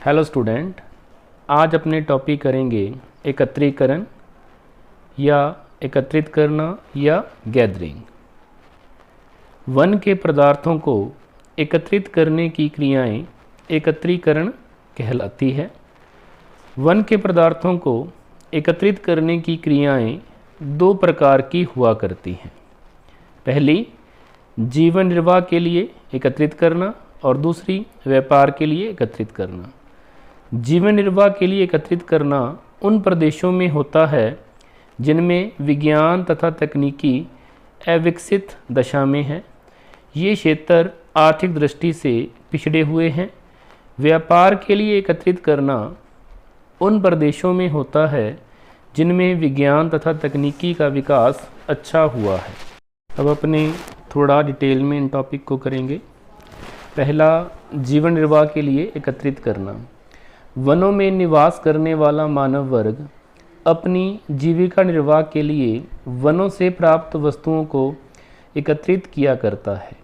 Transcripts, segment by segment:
Hello student, आज अपने topic करेंगे एकत्रीकरण या एकत्रित करना या गैदरिंग। वन के पदार्थों को एकत्रित करने की क्रियाएं एकत्रीकरण कहलाती है। वन के पदार्थों को एकत्रित करने की क्रियाएं दो प्रकार की हुआ करती हैं। पहली जीवन निर्वाह के लिए एकत्रित करना और दूसरी व्यापार के लिए एकत्रित करना। जीवन निर्वाह के लिए एकत्रित करना उन प्रदेशों में होता है जिनमें विज्ञान तथा तकनीकी अविकसित दशा में है। ये क्षेत्र आर्थिक दृष्टि से पिछड़े हुए हैं। व्यापार के लिए एकत्रित करना उन प्रदेशों में होता है जिनमें विज्ञान तथा तकनीकी का विकास अच्छा हुआ है। अब अपने थोड़ा डिटेल में इन टॉपिक को करेंगे। पहला, जीवन निर्वाह के लिए एकत्रित करना। वनों में निवास करने वाला मानव वर्ग अपनी जीविका निर्वाह के लिए वनों से प्राप्त वस्तुओं को एकत्रित किया करता है।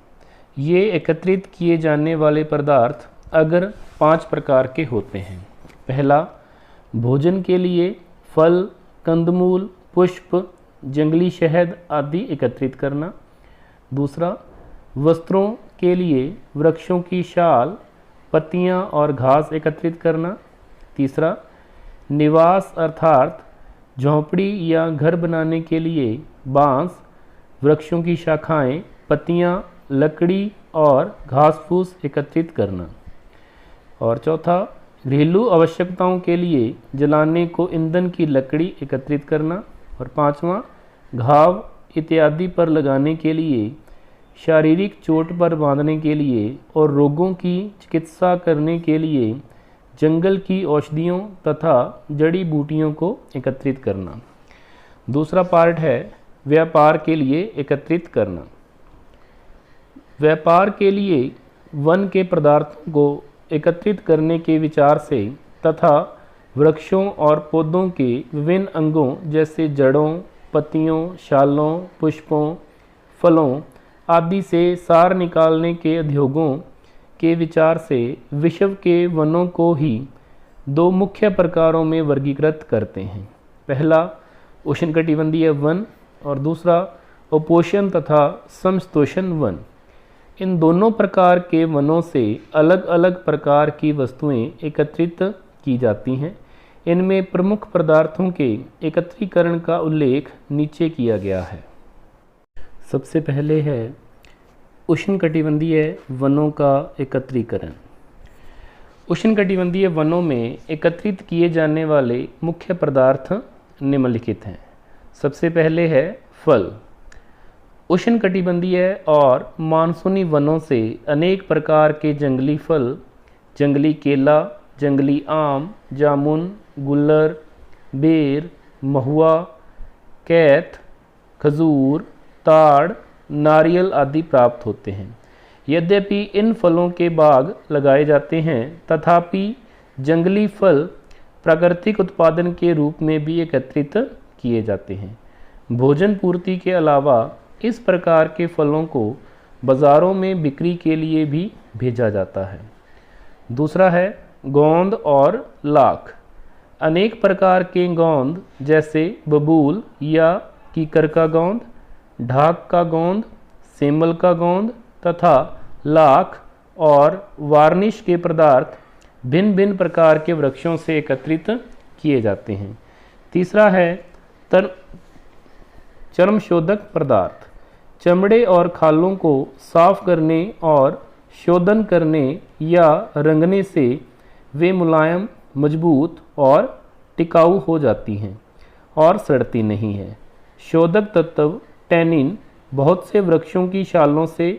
ये एकत्रित किए जाने वाले पदार्थ अगर 5 प्रकार के होते हैं। पहला, भोजन के लिए फल, कंदमूल, पुष्प, जंगली शहद आदि एकत्रित करना। दूसरा, वस्त्रों के लिए वृक्षों की शाल, पत्तियां और घास एकत्रित करना। तीसरा, निवास अर्थात झोंपड़ी या घर बनाने के लिए बांस, वृक्षों की शाखाएं, पत्तियां, लकड़ी और घास फूस एकत्रित करना। और चौथा, घरेलू आवश्यकताओं के लिए जलाने को ईंधन की लकड़ी एकत्रित करना। और पांचवा, घाव इत्यादि पर लगाने के लिए, शारीरिक चोट पर बांधने के लिए और रोगों की चिकित्सा करने के लिए जंगल की औषधियों तथा जड़ी बूटियों को एकत्रित करना। दूसरा पार्ट है व्यापार के लिए एकत्रित करना। व्यापार के लिए वन के पदार्थों को एकत्रित करने के विचार से तथा वृक्षों और पौधों के विभिन्न अंगों जैसे जड़ों, पत्तियों, शालों, पुष्पों, फलों आदि से सार निकालने के उद्योगों के विचार से विश्व के वनों को ही 2 मुख्य प्रकारों में वर्गीकृत करते हैं। पहला, उष्णकटिबंधीय वन और दूसरा, उपोष्ण तथा समशीतोष्ण वन। इन दोनों प्रकार के वनों से अलग अलग प्रकार की वस्तुएं एकत्रित की जाती हैं। इनमें प्रमुख पदार्थों के एकत्रीकरण का उल्लेख नीचे किया गया है। सबसे पहले है उष्णकटिबंधीय वनों का एकत्रीकरण। उष्णकटिबंधीय वनों में एकत्रित किए जाने वाले मुख्य पदार्थ निम्नलिखित हैं। सबसे पहले है फल। उष्णकटिबंधीय और मानसूनी वनों से अनेक प्रकार के जंगली फल, जंगली केला, जंगली आम, जामुन, गुल्लर, बेर, महुआ, कैथ, खजूर, ताड़, नारियल आदि प्राप्त होते हैं। यद्यपि इन फलों के बाग लगाए जाते हैं तथापि जंगली फल प्राकृतिक उत्पादन के रूप में भी एकत्रित किए जाते हैं। भोजन पूर्ति के अलावा इस प्रकार के फलों को बाज़ारों में बिक्री के लिए भी भेजा जाता है। दूसरा है गोंद और लाख। अनेक प्रकार के गोंद जैसे बबूल या कीकर का गोंद, ढाक का गोंद, सेमल का गोंद तथा लाख और वार्निश के पदार्थ भिन्न भिन्न प्रकार के वृक्षों से एकत्रित किए जाते हैं। तीसरा है चर्म शोधक पदार्थ। चमड़े और खालों को साफ करने और शोधन करने या रंगने से वे मुलायम, मजबूत और टिकाऊ हो जाती हैं और सड़ती नहीं है। शोधक तत्व टैनिन बहुत से वृक्षों की शालों से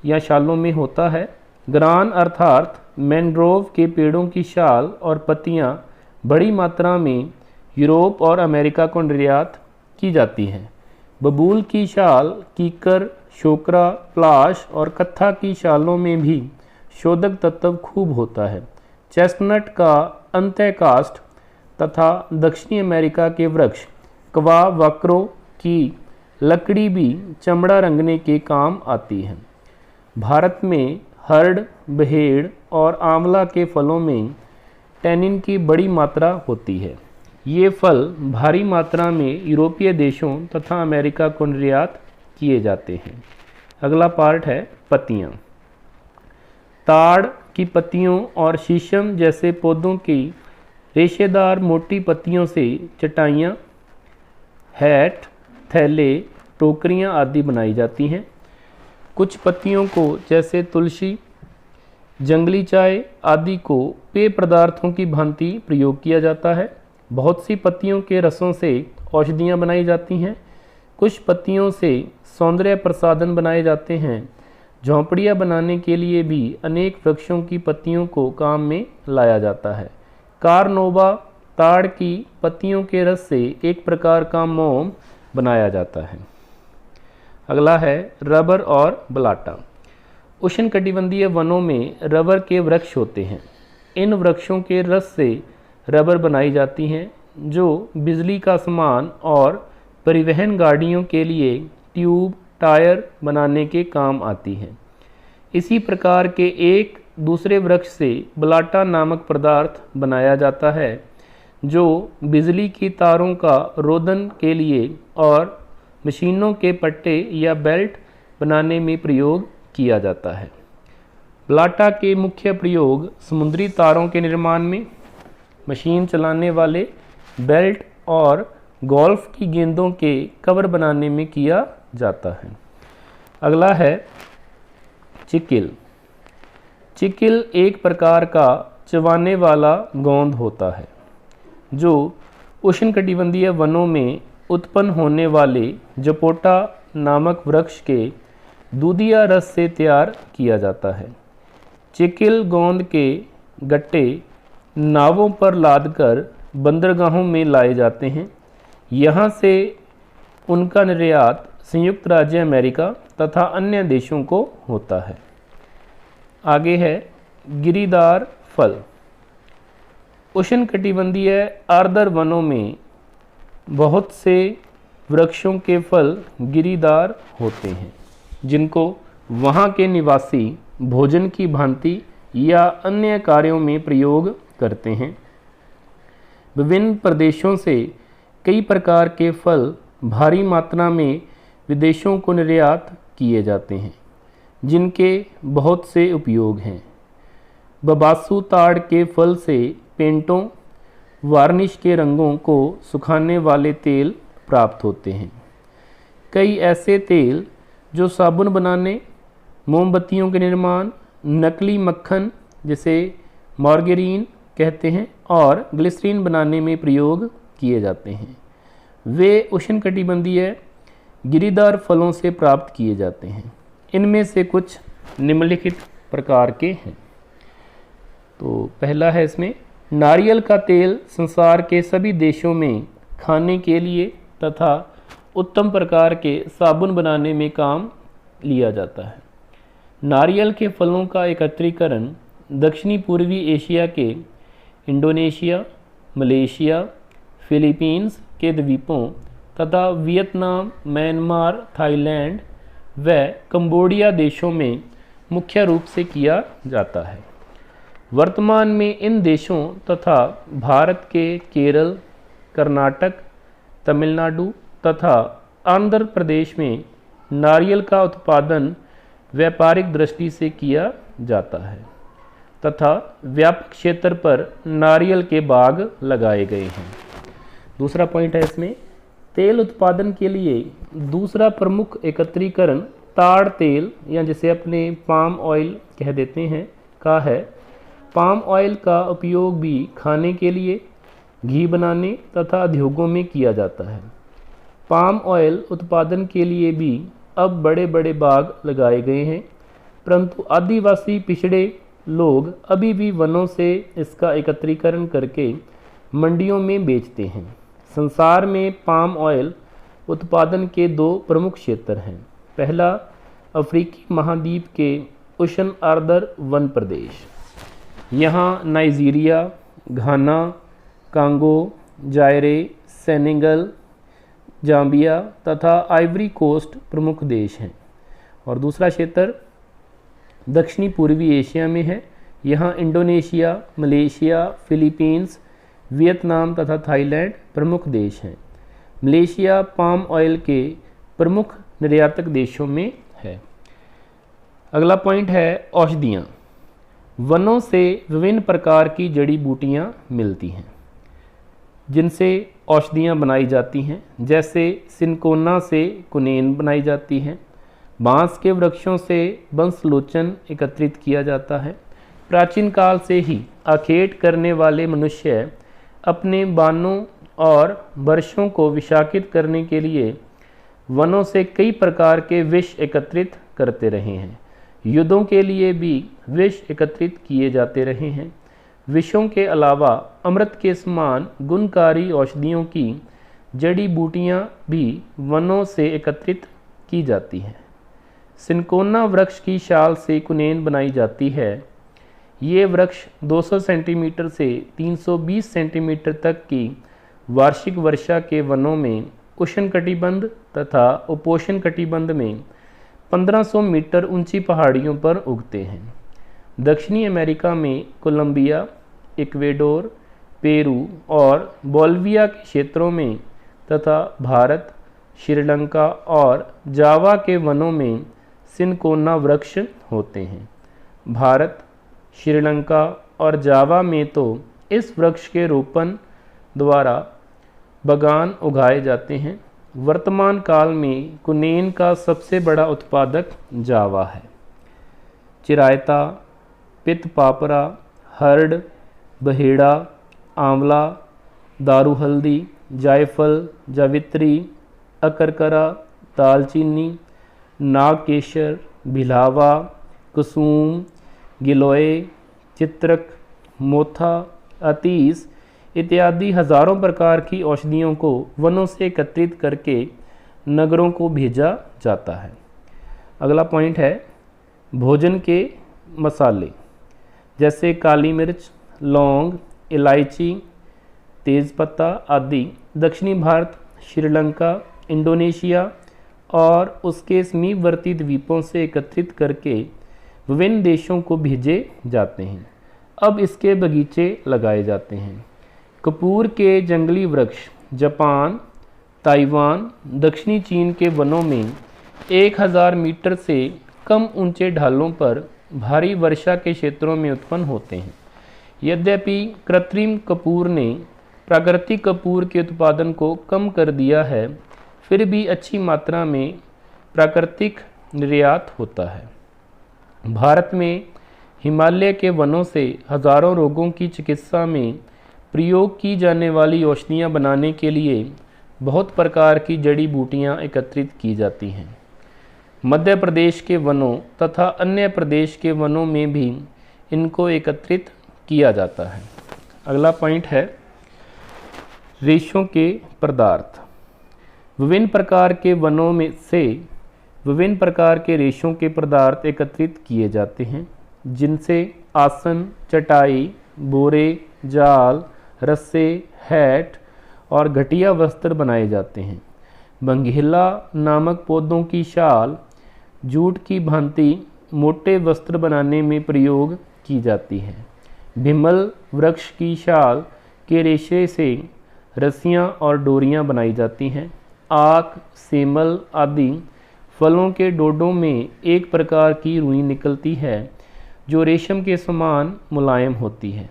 या शालों में होता है। ग्रान अर्थात मैंग्रोव के पेड़ों की शाल और पत्तियां बड़ी मात्रा में यूरोप और अमेरिका को निर्यात की जाती हैं। बबूल की शाल, कीकर, शोकरा, प्लाश और कत्था की शालों में भी शोधक तत्व खूब होता है। चेस्टनट का अंत्यकाष्ठ तथा दक्षिणी अमेरिका के वृक्ष क्वा वक्रो की लकड़ी भी चमड़ा रंगने के काम आती है। भारत में हर्ड, बहेड़ और आंवला के फलों में टैनिन की बड़ी मात्रा होती है। ये फल भारी मात्रा में यूरोपीय देशों तथा अमेरिका को निर्यात किए जाते हैं। अगला पार्ट है पत्तियाँ। ताड़ की पत्तियों और शीशम जैसे पौधों की रेशेदार मोटी पत्तियों से चटाइयाँ, हैट, थैले, टोकरियाँ आदि बनाई जाती हैं। कुछ पत्तियों को जैसे तुलसी, जंगली चाय आदि को पेय पदार्थों की भांति प्रयोग किया जाता है। बहुत सी पत्तियों के रसों से औषधियाँ बनाई जाती हैं। कुछ पत्तियों से सौंदर्य प्रसाधन बनाए जाते हैं। झोंपड़ियाँ बनाने के लिए भी अनेक वृक्षों की पत्तियों को काम में लाया जाता है। कार्नोबा ताड़ की पत्तियों के रस से एक प्रकार का मोम बनाया जाता है। अगला है रबर और बलाटा। उष्णकटिबंधीय वनों में रबर के वृक्ष होते हैं। इन वृक्षों के रस से रबर बनाई जाती हैं जो बिजली का सामान और परिवहन गाड़ियों के लिए ट्यूब, टायर बनाने के काम आती हैं। इसी प्रकार के एक दूसरे वृक्ष से बलाटा नामक पदार्थ बनाया जाता है जो बिजली की तारों का रोदन के लिए और मशीनों के पट्टे या बेल्ट बनाने में प्रयोग किया जाता है। बलाटा के मुख्य प्रयोग समुद्री तारों के निर्माण में, मशीन चलाने वाले बेल्ट और गोल्फ की गेंदों के कवर बनाने में किया जाता है। अगला है चिकिल। चिकिल एक प्रकार का चबाने वाला गोंद होता है जो उष्णकटिबंधीय वनों में उत्पन्न होने वाले जपोटा नामक वृक्ष के दूधिया रस से तैयार किया जाता है। चिकिल गोंद के गट्टे नावों पर लादकर बंदरगाहों में लाए जाते हैं। यहाँ से उनका निर्यात संयुक्त राज्य अमेरिका तथा अन्य देशों को होता है। आगे है गिरीदार फल। उष्णकटिबंधीय आर्द्र वनों में बहुत से वृक्षों के फल गिरीदार होते हैं जिनको वहाँ के निवासी भोजन की भांति या अन्य कार्यों में प्रयोग करते हैं। विभिन्न प्रदेशों से कई प्रकार के फल भारी मात्रा में विदेशों को निर्यात किए जाते हैं जिनके बहुत से उपयोग हैं। बबासू ताड़ के फल से पेंटों, वार्निश के रंगों को सुखाने वाले तेल प्राप्त होते हैं। कई ऐसे तेल जो साबुन बनाने, मोमबत्तियों के निर्माण, नकली मक्खन जिसे मार्गेरीन कहते हैं और ग्लिसरीन बनाने में प्रयोग किए जाते हैं, वे उष्णकटिबंधीय गिरीदार फलों से प्राप्त किए जाते हैं। इनमें से कुछ निम्नलिखित प्रकार के हैं। तो पहला है इसमें नारियल का तेल संसार के सभी देशों में खाने के लिए तथा उत्तम प्रकार के साबुन बनाने में काम लिया जाता है। नारियल के फलों का एकत्रीकरण दक्षिणी पूर्वी एशिया के इंडोनेशिया, मलेशिया, फिलीपींस के द्वीपों तथा वियतनाम, म्यांमार, थाईलैंड व कंबोडिया देशों में मुख्य रूप से किया जाता है। वर्तमान में इन देशों तथा भारत के केरल, कर्नाटक, तमिलनाडु तथा आंध्र प्रदेश में नारियल का उत्पादन व्यापारिक दृष्टि से किया जाता है तथा व्यापक क्षेत्र पर नारियल के बाग लगाए गए हैं। दूसरा पॉइंट है इसमें तेल उत्पादन के लिए दूसरा प्रमुख एकत्रीकरण ताड़ तेल या जिसे अपने पाम ऑयल कह देते हैं का है। पाम ऑयल का उपयोग भी खाने के लिए, घी बनाने तथा उद्योगों में किया जाता है। पाम ऑयल उत्पादन के लिए भी अब बड़े बड़े बाग लगाए गए हैं, परंतु आदिवासी पिछड़े लोग अभी भी वनों से इसका एकत्रीकरण करके मंडियों में बेचते हैं। संसार में पाम ऑयल उत्पादन के दो प्रमुख क्षेत्र हैं। पहला अफ्रीकी महाद्वीप के उष्ण आर्द्र वन प्रदेश, यहाँ नाइजीरिया, घाना, कांगो, जायरे, सेनेगल, जाम्बिया तथा आइवरी कोस्ट प्रमुख देश हैं। और दूसरा क्षेत्र दक्षिणी पूर्वी एशिया में है, यहाँ इंडोनेशिया, मलेशिया, फिलीपींस, वियतनाम तथा थाईलैंड प्रमुख देश हैं। मलेशिया पाम ऑयल के प्रमुख निर्यातक देशों में है। अगला पॉइंट है औषधियाँ। वनों से विभिन्न प्रकार की जड़ी बूटियाँ मिलती हैं जिनसे औषधियाँ बनाई जाती हैं, जैसे सिनकोना से कुनेन बनाई जाती है। बांस के वृक्षों से बंसलोचन एकत्रित किया जाता है। प्राचीन काल से ही आखेट करने वाले मनुष्य अपने बानों और वर्षों को विषाकित करने के लिए वनों से कई प्रकार के विष एकत्रित करते रहे हैं। युद्धों के लिए भी विष एकत्रित किए जाते रहे हैं। विषों के अलावा अमृत के समान गुणकारी औषधियों की जड़ी बूटियां भी वनों से एकत्रित की जाती हैं। सिनकोना वृक्ष की शाल से कुनेन बनाई जाती है। ये वृक्ष 200 सेंटीमीटर से 320 सेंटीमीटर तक की वार्षिक वर्षा के वनों में उष्णकटिबंध तथा उपोष्णकटिबंध में 1500 मीटर ऊंची पहाड़ियों पर उगते हैं। दक्षिणी अमेरिका में कोलंबिया, इक्वेडोर, पेरू और बोल्विया के क्षेत्रों में तथा भारत, श्रीलंका और जावा के वनों में सिनकोना वृक्ष होते हैं। भारत, श्रीलंका और जावा में तो इस वृक्ष के रोपण द्वारा बागान उगाए जाते हैं। वर्तमान काल में कुनेन का सबसे बड़ा उत्पादक जावा है। चिरायता, पित्तपापरा, हर्ड, बहेड़ा, आंवला, दारू हल्दी, जायफल, जावित्री, अकरकरा, दालचीनी, नागकेशर, भिलावा, कुसुम, गिलोय, चित्रक, मोथा, अतीस इत्यादि हजारों प्रकार की औषधियों को वनों से एकत्रित करके नगरों को भेजा जाता है। अगला पॉइंट है भोजन के मसाले, जैसे काली मिर्च, लौंग, इलायची, तेज़पत्ता आदि दक्षिणी भारत, श्रीलंका, इंडोनेशिया और उसके समीपवर्ती द्वीपों से एकत्रित करके विभिन्न देशों को भेजे जाते हैं। अब इसके बगीचे लगाए जाते हैं। कपूर के जंगली वृक्ष जापान, ताइवान, दक्षिणी चीन के वनों में 1000 मीटर से कम ऊंचे ढालों पर भारी वर्षा के क्षेत्रों में उत्पन्न होते हैं। यद्यपि कृत्रिम कपूर ने प्राकृतिक कपूर के उत्पादन को कम कर दिया है, फिर भी अच्छी मात्रा में प्राकृतिक निर्यात होता है। भारत में हिमालय के वनों से हजारों रोगों की चिकित्सा में प्रयोग की जाने वाली औषधियाँ बनाने के लिए बहुत प्रकार की जड़ी बूटियाँ एकत्रित की जाती हैं। मध्य प्रदेश के वनों तथा अन्य प्रदेश के वनों में भी इनको एकत्रित किया जाता है। अगला पॉइंट है रेशों के पदार्थ। विभिन्न प्रकार के वनों में से विभिन्न प्रकार के रेशों के पदार्थ एकत्रित किए जाते हैं, जिनसे आसन, चटाई, बोरे, जाल, रस्से, हैट और घटिया वस्त्र बनाए जाते हैं। बंगेला नामक पौधों की शाल जूट की भांति मोटे वस्त्र बनाने में प्रयोग की जाती है। भिमल वृक्ष की शाल के रेशे से रस्सियाँ और डोरियाँ बनाई जाती हैं। आक, सेमल आदि फलों के डोडों में एक प्रकार की रुई निकलती है जो रेशम के समान मुलायम होती है।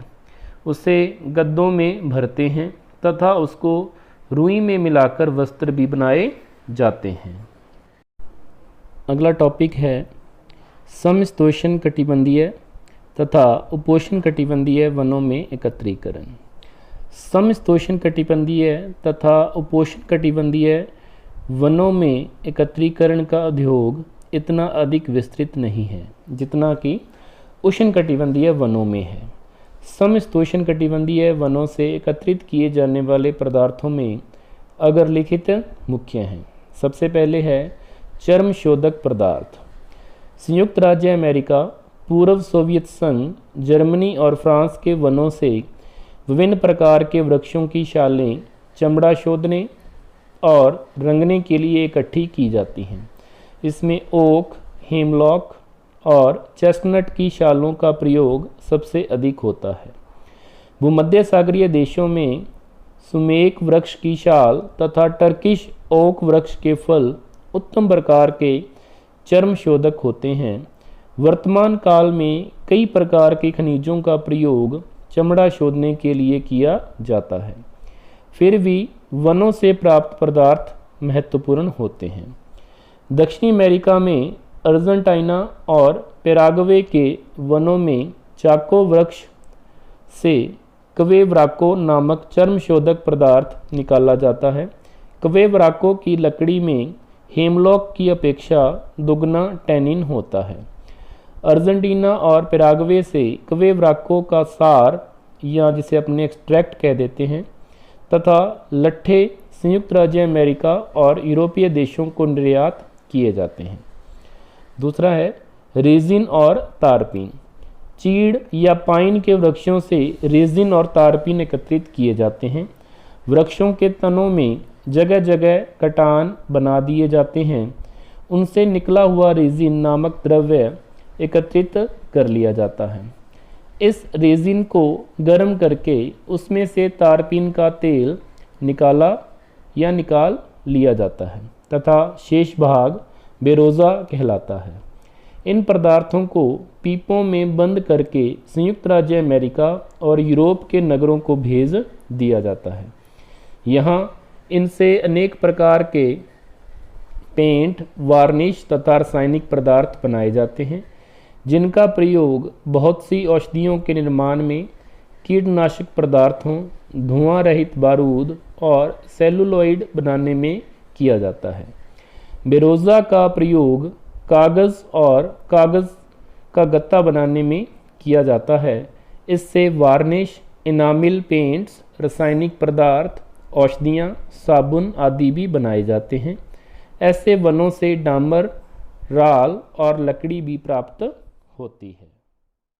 उसे गद्दों में भरते हैं तथा उसको रुई में मिलाकर वस्त्र भी बनाए जाते हैं। अगला टॉपिक है समशीतोष्ण कटिबंधीय तथा उपोष्ण कटिबंधीय वनों में एकत्रीकरण। समशीतोष्ण कटिबंधीय तथा उपोष्ण कटिबंधीय वनों में एकत्रीकरण का उद्योग इतना अधिक विस्तृत नहीं है जितना कि उष्णकटिबंधीय वनों में है। समशीतोष्ण कटिबंधीय वनों से एकत्रित किए जाने वाले पदार्थों में अग्रलिखित मुख्य हैं। सबसे पहले है चर्म शोधक पदार्थ। संयुक्त राज्य अमेरिका, पूर्व सोवियत संघ, जर्मनी और फ्रांस के वनों से विभिन्न प्रकार के वृक्षों की शालें चमड़ा शोधने और रंगने के लिए इकट्ठी की जाती हैं। इसमें ओक, हेमलॉक और चेस्टनट की शालों का प्रयोग सबसे अधिक होता है। भूमध्य सागरीय देशों में सुमेक वृक्ष की शाल तथा टर्किश ओक वृक्ष के फल उत्तम प्रकार के चर्म शोधक होते हैं। वर्तमान काल में कई प्रकार के खनिजों का प्रयोग चमड़ा शोधने के लिए किया जाता है। फिर भी वनों से प्राप्त पदार्थ महत्वपूर्ण होते हैं। दक्षिणी अमेरिका में अर्जेंटीना और पैराग्वे के वनों में चाको वृक्ष से क्वेवराको नामक चर्म शोधक पदार्थ निकाला जाता है। क्वेवराको की लकड़ी में हेमलॉक की अपेक्षा दुगना टैनिन होता है। अर्जेंटीना और पैराग्वे से क्वेवराको का सार या जिसे अपने एक्सट्रैक्ट कह देते हैं तथा लट्ठे संयुक्त राज्य अमेरिका और यूरोपीय देशों को निर्यात किए जाते हैं। दूसरा है रेजिन और तारपीन। चीड़ या पाइन के वृक्षों से रेजिन और तारपीन एकत्रित किए जाते हैं। वृक्षों के तनों में जगह जगह कटान बना दिए जाते हैं। उनसे निकला हुआ रेजिन नामक द्रव्य एकत्रित कर लिया जाता है। इस रेजिन को गर्म करके उसमें से तारपीन का तेल निकाल लिया जाता है तथा शेष भाग बेरोज़ा कहलाता है। इन पदार्थों को पीपों में बंद करके संयुक्त राज्य अमेरिका और यूरोप के नगरों को भेज दिया जाता है। यहाँ इनसे अनेक प्रकार के पेंट, वार्निश तथा रासायनिक पदार्थ बनाए जाते हैं, जिनका प्रयोग बहुत सी औषधियों के निर्माण में, कीटनाशक पदार्थों, धुआं रहित बारूद और सेलुलोइड बनाने में किया जाता है। बेरोज़ा का प्रयोग कागज़ और कागज़ का गत्ता बनाने में किया जाता है। इससे वार्निश, इनामिल पेंट्स, रासायनिक पदार्थ, औषधियाँ, साबुन आदि भी बनाए जाते हैं। ऐसे वनों से डामर, राल और लकड़ी भी प्राप्त होती है।